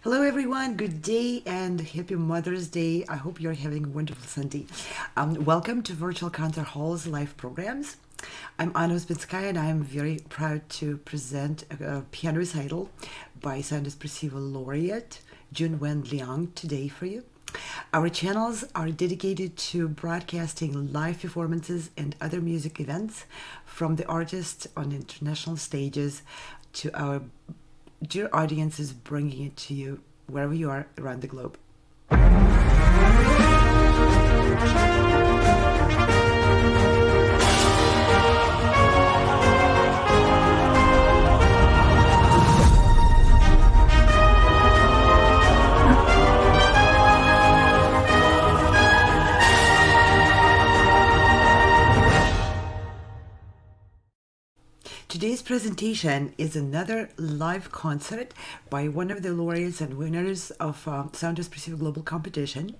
Hello, everyone. Good day and happy Mother's Day. I hope you're having a wonderful Sunday. Welcome to Virtual Concert Hall's live programs. I'm Anna Ouspenskaya, and I'm very proud to present a piano recital by Sound Espressivo Laureate Junwen Liang today for you. Our channels are dedicated to broadcasting live performances and other music events from the artists on international stages to our dear audiences, bringing it to you wherever you are around the globe. Today's presentation is another live concert by one of the laureates and winners of Sound Espressivo Global Competition.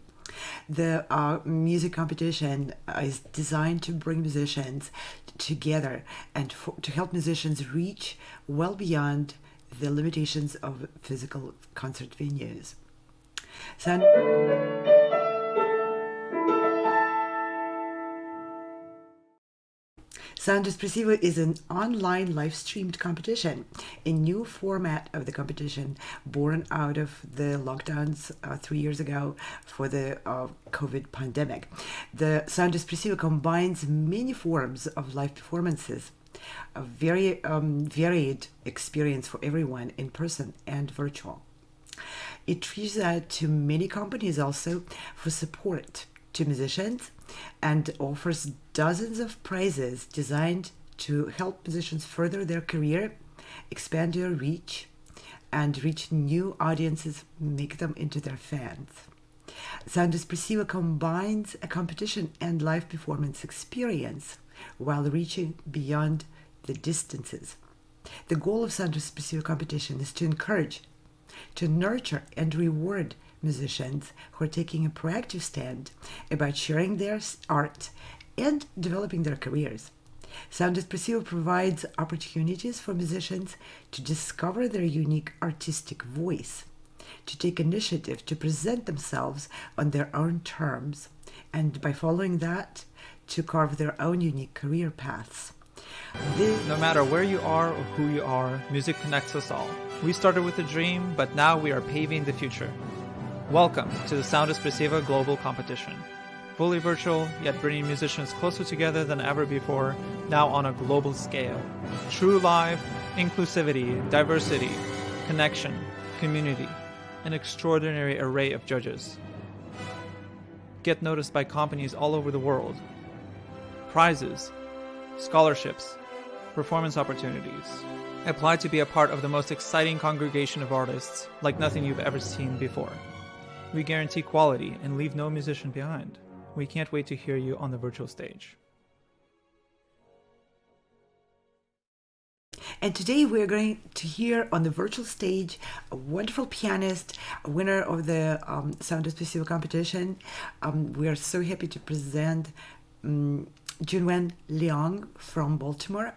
The music competition is designed to bring musicians together and to help musicians reach well beyond the limitations of physical concert venues. Sound Espressivo is an online live-streamed competition, a new format of the competition born out of the lockdowns 3 years ago for the COVID pandemic. The Sound Espressivo combines many forms of live performances, a very varied experience for everyone, in person and virtual. It reaches out to many companies also for support to musicians and offers dozens of prizes designed to help musicians further their career, expand their reach, and reach new audiences, make them into their fans. Sound Espressivo combines a competition and live performance experience while reaching beyond the distances. The goal of Sound Espressivo competition is to encourage, to nurture, and reward musicians who are taking a proactive stand about sharing their art and developing their careers. Sound Espressivo provides opportunities for musicians to discover their unique artistic voice, to take initiative to present themselves on their own terms, and by following that, to carve their own unique career paths. No matter where you are or who you are, music connects us all. We started with a dream, but now we are paving the future. Welcome to the Sound Espressivo Global Competition. Fully virtual, yet bringing musicians closer together than ever before, now on a global scale. True live, inclusivity, diversity, connection, community, an extraordinary array of judges. Get noticed by companies all over the world. Prizes, scholarships, performance opportunities. Apply to be a part of the most exciting congregation of artists like nothing you've ever seen before. We guarantee quality and leave no musician behind. We can't wait to hear you on the virtual stage. And today we're going to hear on the virtual stage a wonderful pianist, a winner of the Sound Espressivo competition. We are so happy to present Junwen Liang from Baltimore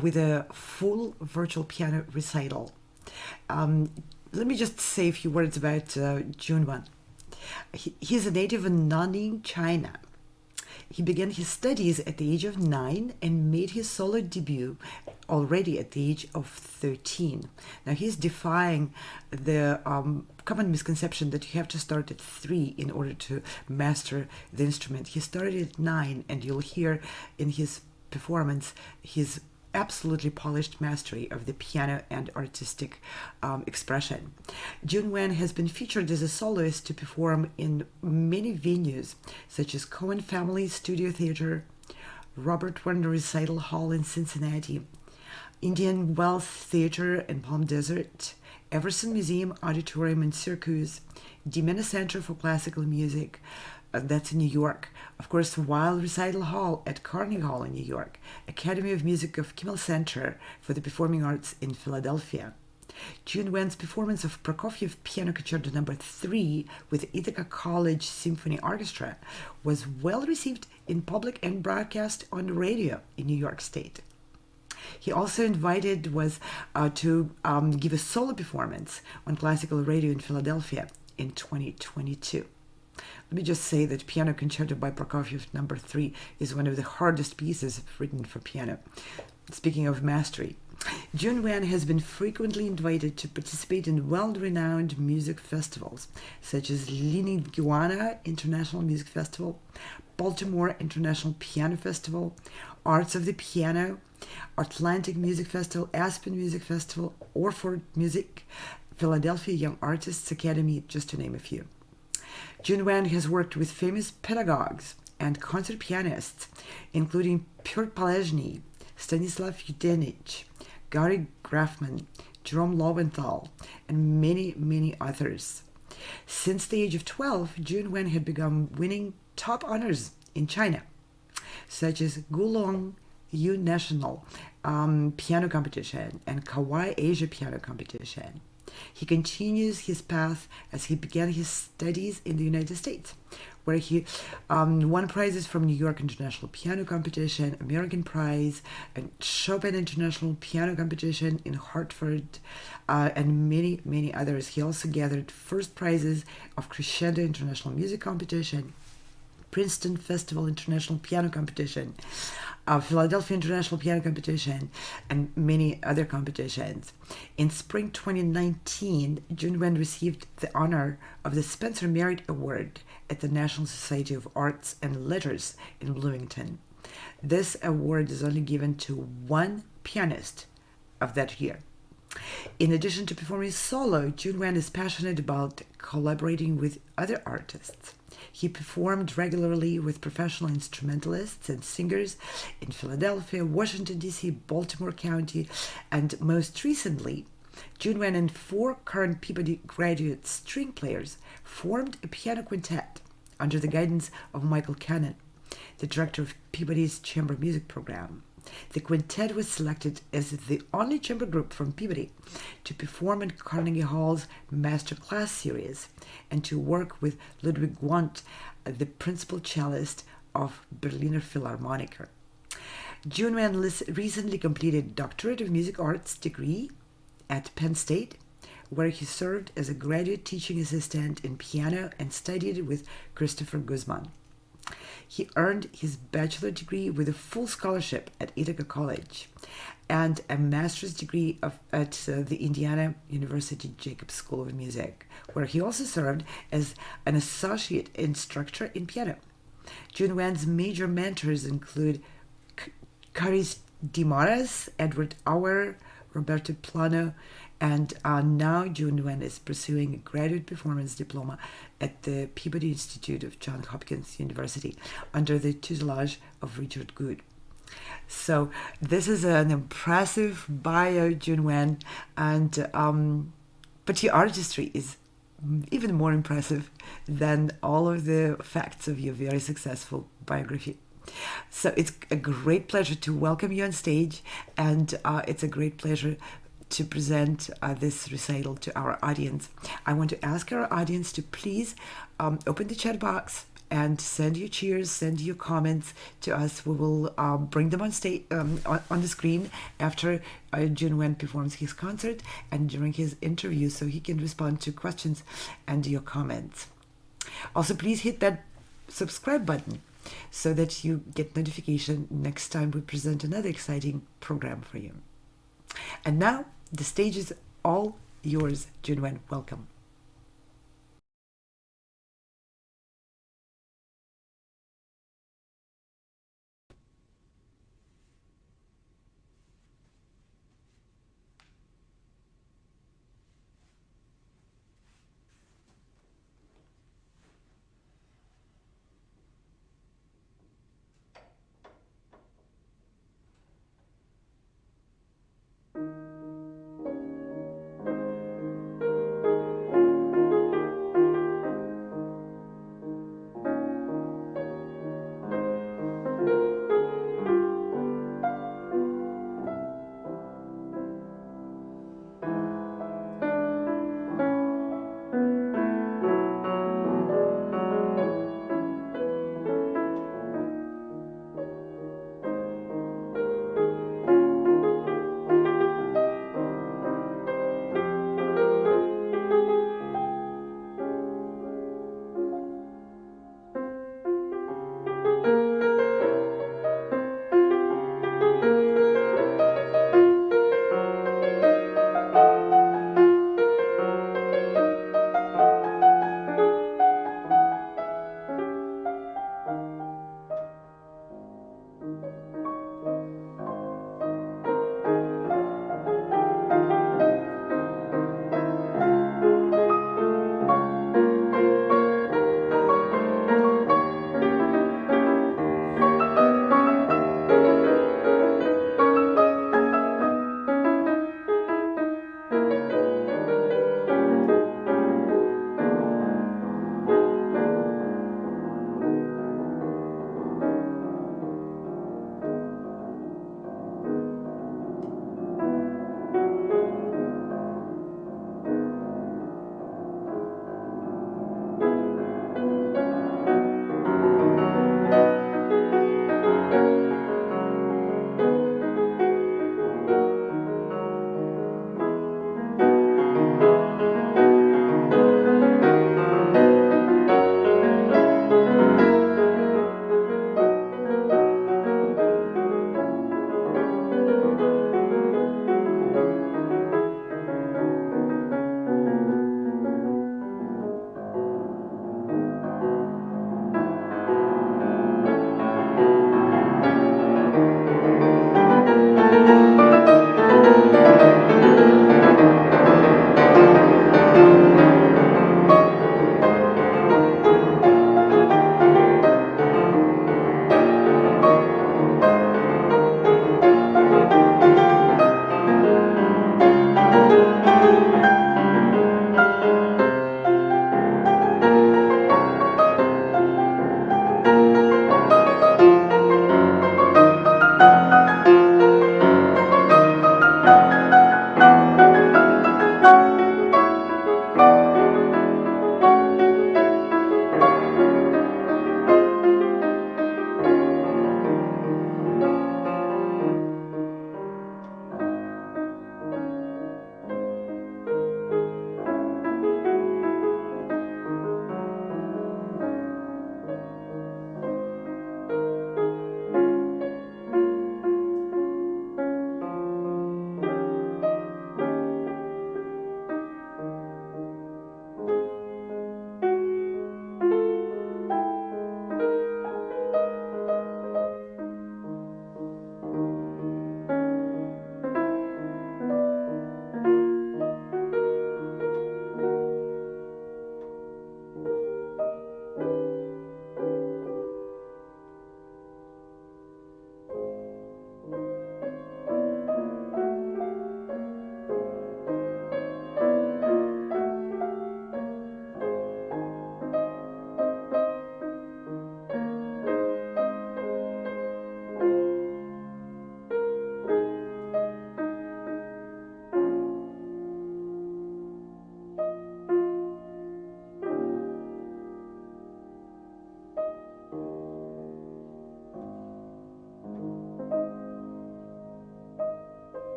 with a full virtual piano recital. Let me just say a few words about Junwen. He's a native of Nanning, China. He began his studies at the age of 9 and made his solo debut already at the age of 13. Now he's defying the common misconception that you have to start at 3 in order to master the instrument. He started at 9, and you'll hear in his performance his absolutely polished mastery of the piano and artistic expression. Junwen has been featured as a soloist to perform in many venues, such as Cohen Family Studio Theater, Werner Recital Hall in Cincinnati, Indian Wells Theater in Palm Desert, Everson Museum Auditorium in Syracuse, DiMenna Center for Classical Music, that's in New York. Of course, Weill Recital Hall at Carnegie Hall in New York, Academy of Music of Kimmel Center for the Performing Arts in Philadelphia. Junwen's performance of Prokofiev Piano Concerto No.3 with Ithaca College Symphony Orchestra was well received in public and broadcast on radio in New York State. He also invited was to give a solo performance on classical radio in Philadelphia in 2022. Let me just say that Piano Concerto by Prokofiev No.3 is one of the hardest pieces written for piano. Speaking of mastery, Junwen has been frequently invited to participate in well-renowned music festivals, such as Liniguana International Music Festival, Baltimore International Piano Festival, Arts of the Piano, Atlantic Music Festival, Aspen Music Festival, Orford Music, Philadelphia Young Artists Academy, just to name a few. Junwen has worked with famous pedagogues and concert pianists, including Piotr Palezny, Stanislav Yudenich, Gary Grafman, Jerome Lowenthal, and many, many others. Since the age of 12, Junwen had begun winning top honors in China, such as Gulong Yu National Piano Competition and Kauai Asia Piano Competition. He continues his path as he began his studies in the United States, where he won prizes from New York International Piano Competition, American Prize, and Chopin International Piano Competition in Hartford, and many, many others. He also gathered first prizes of Crescendo International Music Competition, Princeton Festival International Piano Competition, Philadelphia International Piano Competition, and many other competitions. In spring 2019, Junwen received the honor of the Spencer Merit Award at the National Society of Arts and Letters in Bloomington. This award is only given to one pianist of that year. In addition to performing solo, Junwen is passionate about collaborating with other artists. He performed regularly with professional instrumentalists and singers in Philadelphia, Washington, D.C., Baltimore County, and most recently, Junwen and 4 current Peabody graduate string players formed a piano quintet under the guidance of Michael Cannon, the director of Peabody's chamber music program. The quintet was selected as the only chamber group from Peabody to perform in Carnegie Hall's Master Class series and to work with Ludwig Wundt, the principal cellist of Berliner Philharmoniker. Junwen recently completed a Doctorate of Music Arts degree at Penn State, where he served as a graduate teaching assistant in piano and studied with Christopher Guzman. He earned his bachelor degree with a full scholarship at Ithaca College and a master's degree at the Indiana University Jacobs School of Music, where he also served as an associate instructor in piano. Junwen's major mentors include Caris Dimaras, Edward Auer, Roberto Plano, and now Junwen is pursuing a graduate performance diploma at the Peabody Institute of Johns Hopkins University under the tutelage of Richard Good. So this is an impressive bio, Junwen, and but your artistry is even more impressive than all of the facts of your very successful biography. So it's a great pleasure to welcome you on stage, and it's a great pleasure to present this recital to our audience. I want to ask our audience to please open the chat box and send your cheers, send your comments to us. We will bring them on stage, on the screen after Junwen performs his concert and during his interview, so he can respond to questions and your comments. Also, please hit that subscribe button so that you get notification next time we present another exciting program for you. And now, the stage is all yours, Junwen. Welcome.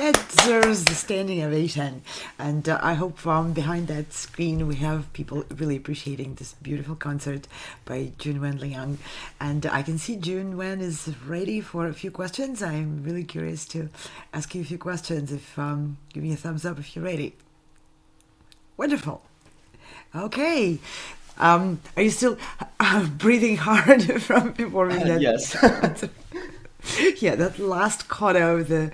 That deserves the standing ovation. And I hope from behind that screen we have people really appreciating this beautiful concert by Junwen Liang. And I can see Junwen is ready for a few questions. I'm really curious to ask you a few questions. If give me a thumbs up if you're ready. Wonderful. Okay. Are you still breathing hard from performing that? Yes. Yeah, that last coda of the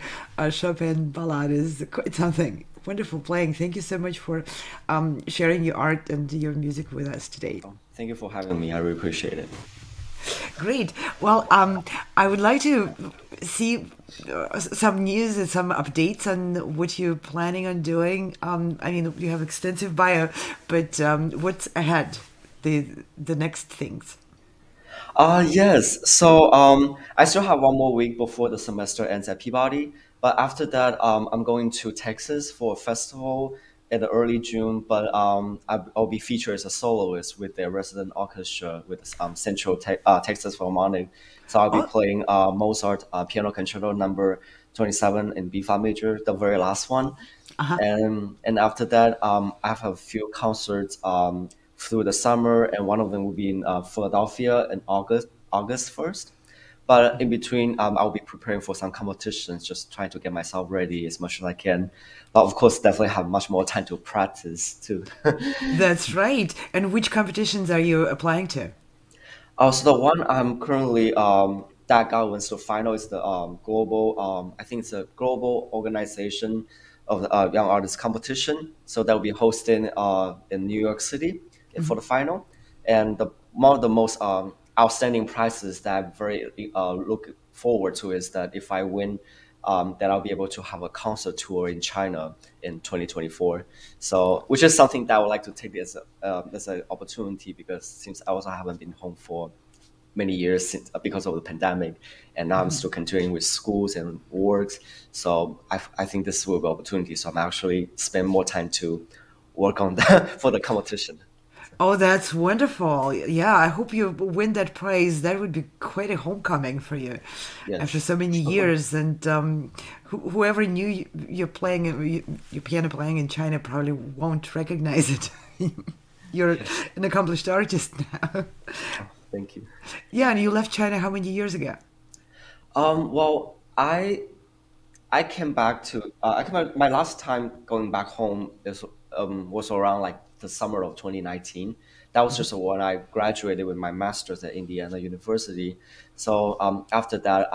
Chopin Ballade is quite something. Wonderful playing. Thank you so much for sharing your art and your music with us today. Thank you for having me. I really appreciate it. Great. Well, I would like to see some news and some updates on what you're planning on doing. I mean, you have extensive bio, but what's ahead? The next things. Yes. So I still have one more week before the semester ends at Peabody. But after that, I'm going to Texas for a festival in the early June. But I'll be featured as a soloist with their resident orchestra with Central Texas Philharmonic. So I'll be playing Mozart Piano Concerto No.27 in B flat major, the very last one. Uh-huh. And after that, I have a few concerts through the summer, and one of them will be in Philadelphia in August 1st. But in between, I'll be preparing for some competitions, just trying to get myself ready as much as I can. But of course, definitely have much more time to practice too. That's right. And which competitions are you applying to? So the one I'm currently that got wins the final is the global. I think it's a global organization of the young artist competition. So that will be hosted in New York City for the final, and one of the most outstanding prizes that I'm very look forward to is that if I win, that I'll be able to have a concert tour in China in 2024. So, which is something that I would like to take as an opportunity, because since I also haven't been home for many years because of the pandemic, and now I'm still continuing with schools and works. So I think this will be an opportunity. So I'm actually spend more time to work on that for the competition. Oh, that's wonderful. Yeah, I hope you win that prize. That would be quite a homecoming for you after Yes. so many years. And whoever knew you're playing, your piano playing in China probably won't recognize it. You're an accomplished artist now. Thank you. Yeah, and you left China how many years ago? Well, I I came back to my last time going back home was around like the summer of 2019. That was just when I graduated with my master's at Indiana University. So after that,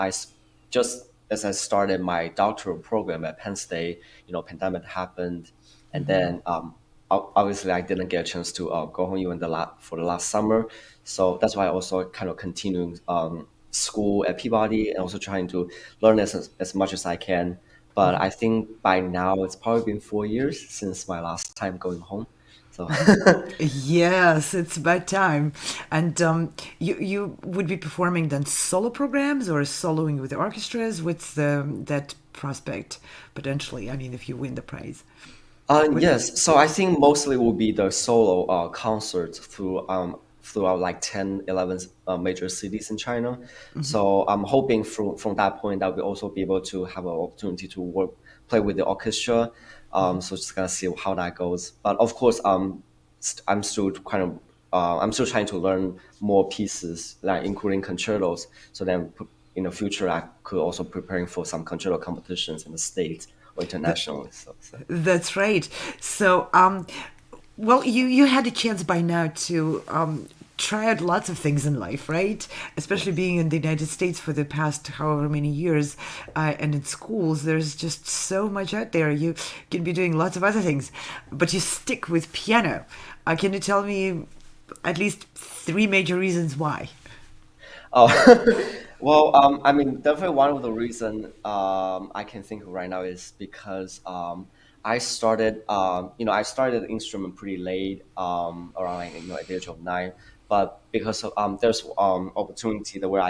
just as I started my doctoral program at Penn State, pandemic happened, and then obviously I didn't get a chance to go home even for the last summer. So that's why I also kind of continuing school at Peabody and also trying to learn as much as I can. But I think by now it's probably been 4 years since my last time going home. So Yes, it's about time. And you would be performing then solo programs or soloing with orchestras? What's that prospect potentially? I mean, if you win the prize. What, yes, so I think mostly will be the solo concerts throughout like 10, 11 major cities in China. So I'm hoping from that point that we'll also be able to have an opportunity to play with the orchestra. So just gonna see how that goes. But of course, I'm still I'm still trying to learn more pieces, like including concertos. So then in the future, I could also preparing for some concerto competitions in the States or internationally. So. that's right. So, well, you had a chance by now to try out lots of things in life, right? Especially being in the United States for the past however many years, and in schools, there's just so much out there. You can be doing lots of other things, but you stick with piano. Can you tell me at least three major reasons why? Oh, well, I mean, definitely one of the reason I can think of right now is because I started the instrument pretty late, around like, at the age of 9. But because of, there's opportunity that where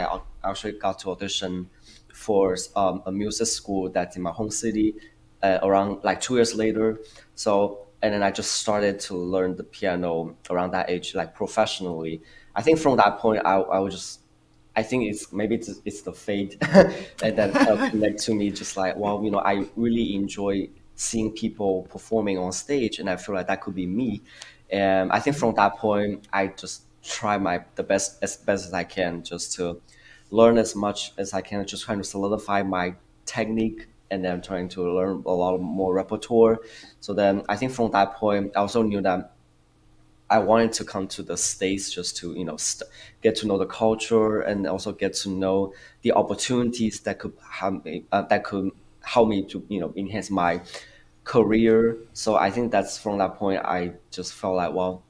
actually got to audition for a music school that's in my home city, around like 2 years later. So, and then I just started to learn the piano around that age, like professionally. I think from that point, I was just I think it's the fate that connect to me. Just like, well, I really enjoy seeing people performing on stage, and I feel like that could be me. And I think from that point, I just try the best as I can, just to learn as much as I can, just trying to solidify my technique, and then trying to learn a lot more repertoire. So then I think from that point, I also knew that I wanted to come to the States just to, get to know the culture and also get to know the opportunities that could help me to, enhance my career. So I think that's from that point I just felt like, well,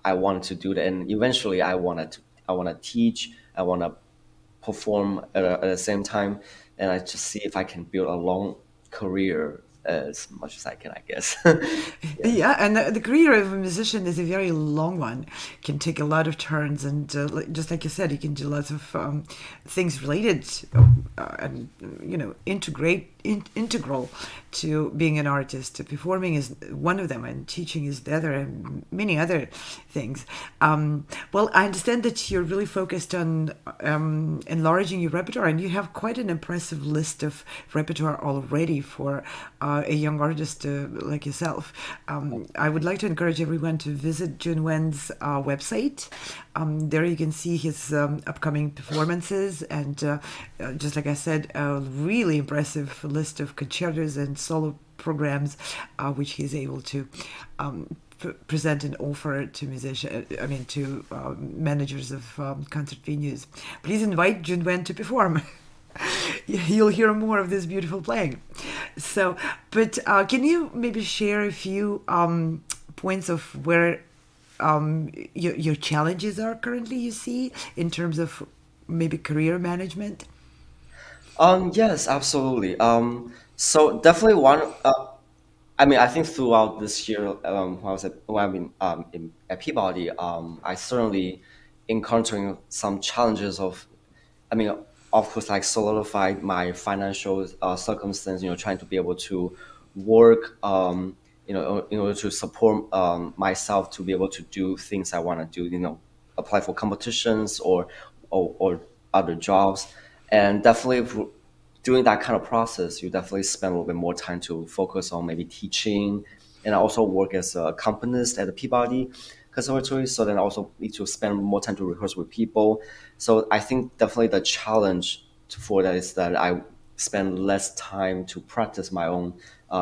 I wanted to do that, and eventually I want to teach, I want to perform at the same time, and I just see if I can build a long career as much as I can, I guess. Yeah. Yeah, and the career of a musician is a very long one. Can take a lot of turns, and just like you said, you can do lots of things related and integral to being an artist. Performing is one of them, and teaching is the other, and many other things. Well, I understand that you're really focused on enlarging your repertoire, and you have quite an impressive list of repertoire already for a young artist like yourself. I would like to encourage everyone to visit Junwen's website. There you can see his upcoming performances, and just like I said, a really impressive list of concertos and solo programs which he's able to present and offer to managers of concert venues. Please invite Junwen to perform. You'll hear more of this beautiful playing. So, but can you maybe share a few points of where your challenges are currently, you see, in terms of maybe career management? Yes, absolutely. So definitely one. I mean, I think throughout this year, when I've been at Peabody, I certainly encountering some challenges of, I mean, of course, like solidified my financial circumstance. Trying to be able to work, in order to support myself to be able to do things I want to do. Apply for competitions or other jobs, and definitely during that kind of process, you definitely spend a little bit more time to focus on maybe teaching, and I also work as a accompanist at the Peabody Conservatory. So then I also need to spend more time to rehearse with people. So I think definitely the challenge for that is that spend less time to practice my own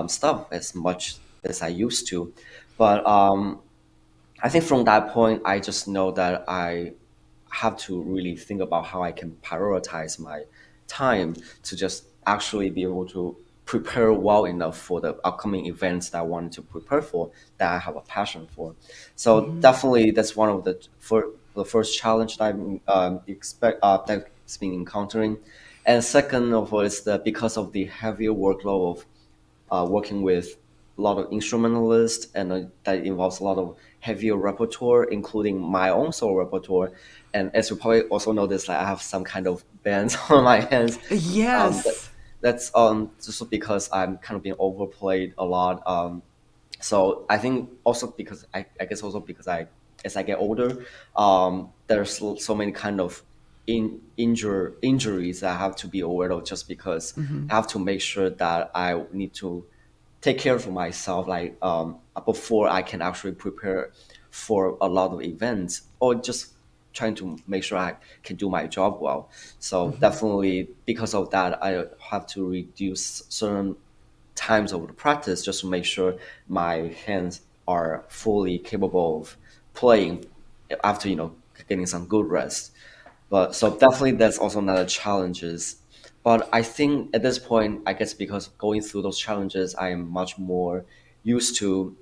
stuff as much as I used to. But I think from that point, I just know that I have to really think about how I can prioritize my time to just actually be able to prepare well enough for the upcoming events that I wanted to prepare for, that I have a passion for. So definitely that's one of the first challenge that I'm that's been encountering. And second of all is that because of the heavier workload of working with a lot of instrumentalists, and that involves a lot of heavier repertoire, including my own solo repertoire. And as you probably also noticed, like I have some kind of bands on my hands. Yes. That's just because I'm kind of being overplayed a lot. So I think also because I guess also because as I get older, there's so many kind of injuries that I have to be aware of, just because I have to make sure that I need to take care of myself, like before I can actually prepare for a lot of events, or just trying to make sure I can do my job well. So definitely because of that, I have to reduce certain times of the practice just to make sure my hands are fully capable of playing after getting some good rest. But so definitely that's also another challenges. But I think at this point, I guess because going through those challenges, I am much more used to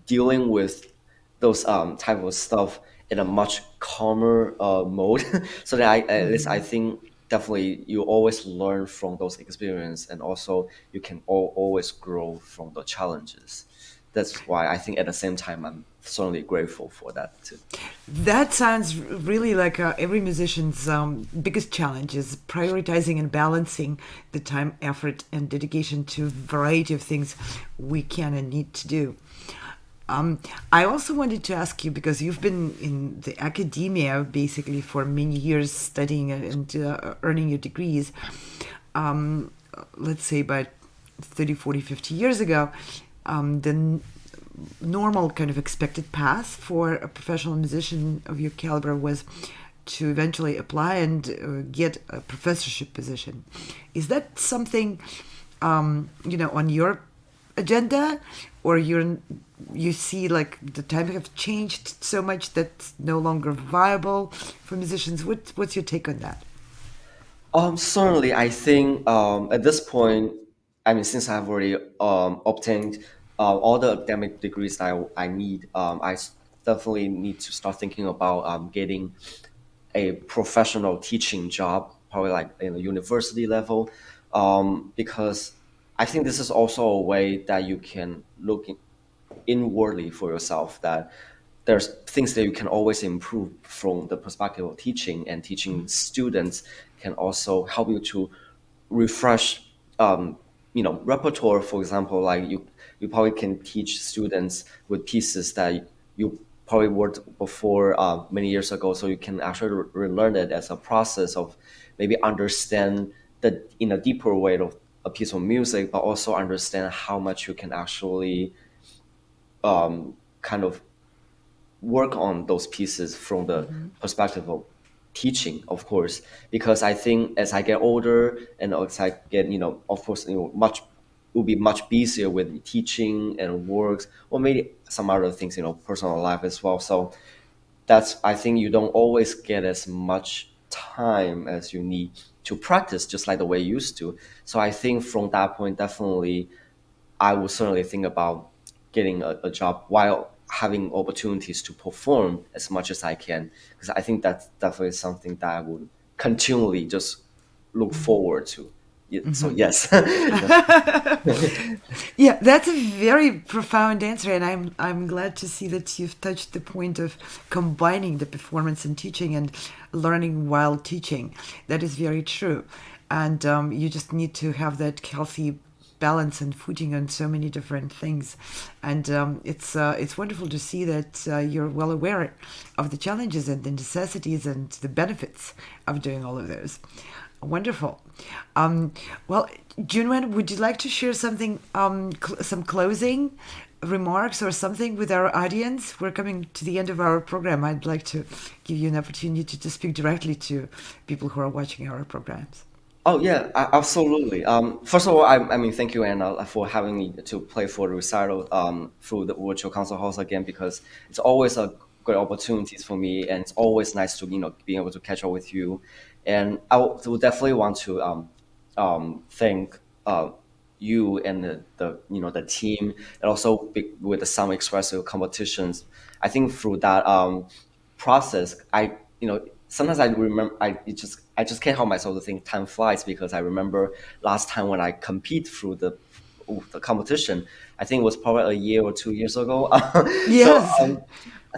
dealing with those type of stuff in a much calmer mode. So that at least I think definitely you always learn from those experiences, and also you can always grow from the challenges. That's why I think at the same time I'm certainly grateful for that too. That sounds really like every musician's biggest challenge is prioritizing and balancing the time, effort, and dedication to a variety of things we can and need to do. I also wanted to ask you, because you've been in the academia basically for many years studying and earning your degrees, let's say about 30, 40, 50 years ago, the normal kind of expected path for a professional musician of your caliber was to eventually apply and get a professorship position. Is that something, on your agenda, or you see like the time have changed so much that's no longer viable for musicians? What's your take on that? Certainly, I think at this point, I mean, since I've already obtained all the academic degrees I need, definitely need to start thinking about getting a professional teaching job, probably like in a university level, because I think this is also a way that you can look inwardly for yourself, that there's things that you can always improve from the perspective of teaching, and teaching students can also help you to refresh repertoire. For example, like you probably can teach students with pieces that you probably worked before many years ago, so you can actually relearn it as a process of maybe understand the in a deeper way of a piece of music, but also understand how much you can actually kind of work on those pieces from the perspective of teaching, of course, because I think as I get older and as I get, of course, much will be much busier with teaching and works, or maybe some other things, personal life as well. So that's, I think you don't always get as much time as you need to practice, just like the way you used to. So I think from that point, definitely, I would certainly think about getting a job while having opportunities to perform as much as I can, because I think that's definitely something that I would continually just look forward to. So yes. Yeah, that's a very profound answer, and I'm glad to see that you've touched the point of combining the performance and teaching and learning while teaching. That is very true, and you just need to have that healthy balance and footing on so many different things, and it's wonderful to see that you're well aware of the challenges and the necessities and the benefits of doing all of those. Wonderful. Well, Junwen, would you like to share something, some closing remarks or something with our audience? We're coming to the end of our program. I'd like to give you an opportunity to speak directly to people who are watching our programs. Oh yeah, absolutely. First of all, I mean, thank you, Anna, for having me to play for the recital through the virtual concert halls again, because it's always a great opportunities for me, and it's always nice to being able to catch up with you, and will definitely want to thank you and the team, and also with the some expressive competitions. I think through that process, sometimes I remember I just can't help myself to think time flies, because I remember last time when I compete through the competition, I think it was probably a year or 2 years ago. so Yes.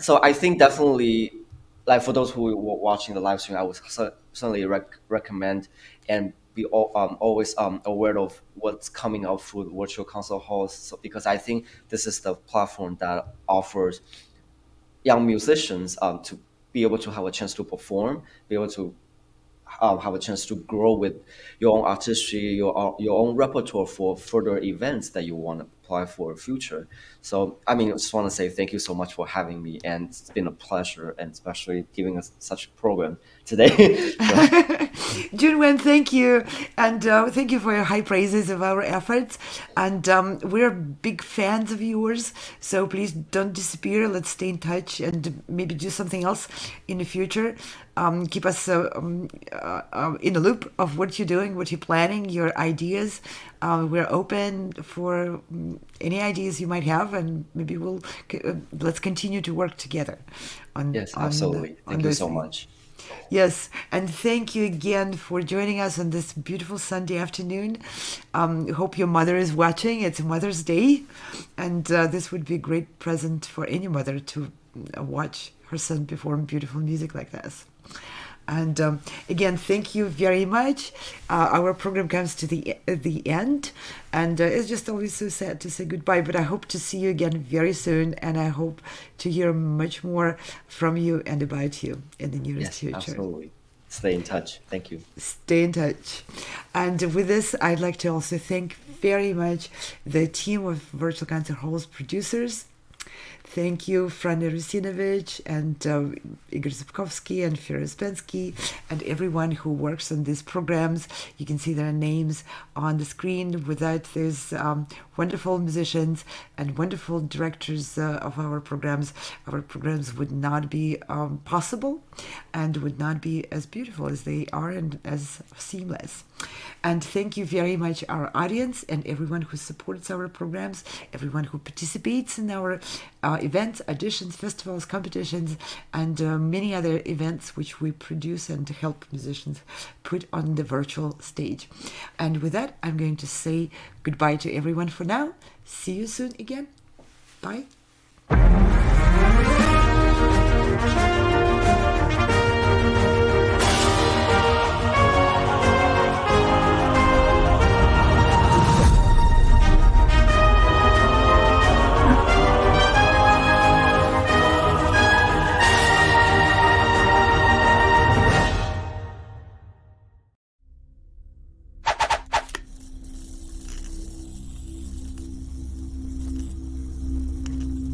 so I think definitely, like for those who were watching the live stream, I would certainly recommend and be always aware of what's coming out through the virtual concert halls. So, because I think this is the platform that offers young musicians to be able to have a chance to perform, be able to have a chance to grow with your own artistry, your own repertoire for further events that you want to apply for future. So, I mean, I just want to say thank you so much for having me, and it's been a pleasure, and especially giving us such a program today. Junwen, thank you. And thank you for your high praises of our efforts. And we're big fans of yours. So please don't disappear. Let's stay in touch and maybe do something else in the future. Keep us in the loop of what you're doing, what you're planning, your ideas. We're open for any ideas you might have, and maybe let's continue to work together on. Yes, absolutely. Thank you so much. Yes, and thank you again for joining us on this beautiful Sunday afternoon. Hope your mother is watching. It's Mother's Day, and this would be a great present for any mother to watch her son perform beautiful music like this. And again, thank you very much. Our program comes to the end, and it's just always so sad to say goodbye, but I hope to see you again very soon, and I hope to hear much more from you and about you in the nearest future. Absolutely. Stay in touch. Thank you. Stay in touch. And with this, I'd like to also thank very much the team of Virtual Concert Hall's producers. Thank you, Frane Rusinovich and Igor Zubkovsky and Fedor Ouspensky and everyone who works on these programs. You can see their names on the screen. Without those wonderful musicians and wonderful directors of our programs would not be possible and would not be as beautiful as they are and as seamless. And thank you very much, our audience and everyone who supports our programs, everyone who participates in our events, auditions, festivals, competitions, and many other events which we produce and help musicians put on the virtual stage. And with that, I'm going to say goodbye to everyone for now. See you soon again. Bye.